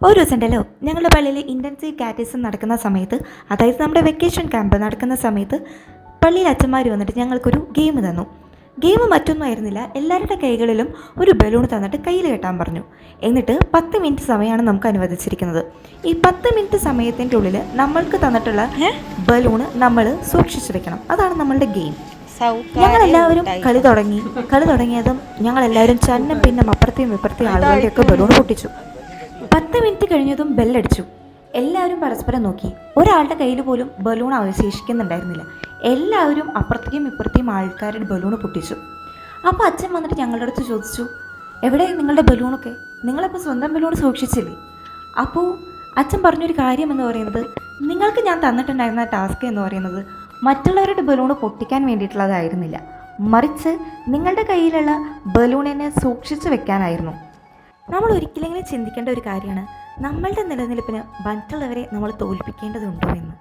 ഒരു ദിവസം ഉണ്ടല്ലോ ഞങ്ങളുടെ പള്ളിയിൽ ഇൻറ്റൻസീവ് കാറ്റീസം നടക്കുന്ന സമയത്ത്, അതായത് നമ്മുടെ വെക്കേഷൻ ക്യാമ്പ് നടക്കുന്ന സമയത്ത് പള്ളിയിൽ അച്ഛന്മാർ വന്നിട്ട് ഞങ്ങൾക്കൊരു ഗെയിം തന്നു. ഗെയിം മറ്റൊന്നും ആയിരുന്നില്ല, എല്ലാവരുടെ കൈകളിലും ഒരു ബലൂൺ തന്നിട്ട് കയ്യിൽ കെട്ടാൻ പറഞ്ഞു. എന്നിട്ട് 10 മിനിറ്റ് സമയമാണ് നമുക്ക് അനുവദിച്ചിരിക്കുന്നത്. ഈ 10 മിനിറ്റ് സമയത്തിൻ്റെ ഉള്ളിൽ നമ്മൾക്ക് തന്നിട്ടുള്ള ബലൂണ് നമ്മൾ സൂക്ഷിച്ചു വെക്കണം. അതാണ് നമ്മളുടെ ഗെയിം. ഞങ്ങളെല്ലാവരും കളി തുടങ്ങിയതും ഞങ്ങളെല്ലാവരും ചന്നം പിന്നെ അപ്പുറത്തെയും ഇപ്പുറത്തെയും ആളുകളുടെയൊക്കെ ബലൂൺ പൊട്ടിച്ചു. 10 മിനിറ്റ് കഴിഞ്ഞതും ബെല്ലടിച്ചു. എല്ലാവരും പരസ്പരം നോക്കി. ഒരാളുടെ കയ്യിൽ പോലും ബലൂൺ അവശേഷിക്കുന്നുണ്ടായിരുന്നില്ല. എല്ലാവരും അപ്പുറത്തേക്കും ഇപ്പുറത്തെയും ആൾക്കാരുടെ ബലൂൺ പൊട്ടിച്ചു. അപ്പോൾ അച്ഛൻ വന്നിട്ട് ഞങ്ങളുടെ അടുത്ത് ചോദിച്ചു, എവിടെ നിങ്ങളുടെ ബലൂണൊക്കെ? നിങ്ങളപ്പോൾ സ്വന്തം ബലൂൺ സൂക്ഷിച്ചില്ലേ? അപ്പോൾ അച്ഛൻ പറഞ്ഞൊരു കാര്യം എന്ന് പറയുന്നത്, നിങ്ങൾക്ക് ഞാൻ തന്നിട്ടുണ്ടായിരുന്ന ടാസ്ക് എന്ന് പറയുന്നത് മറ്റുള്ളവരുടെ ബലൂൺ പൊട്ടിക്കാൻ വേണ്ടിയിട്ടുള്ളതായിരുന്നില്ല, മറിച്ച് നിങ്ങളുടെ കയ്യിലുള്ള ബലൂണിനെ സൂക്ഷിച്ചു വെക്കാനായിരുന്നു. നമ്മൾ ഒരിക്കലെങ്കിലും ചിന്തിക്കേണ്ട ഒരു കാര്യമാണ്, നമ്മളുടെ നിലനിൽപ്പിന് മറ്റുള്ളവരെ നമ്മൾ തോൽപ്പിക്കേണ്ടതുണ്ടോ എന്ന്.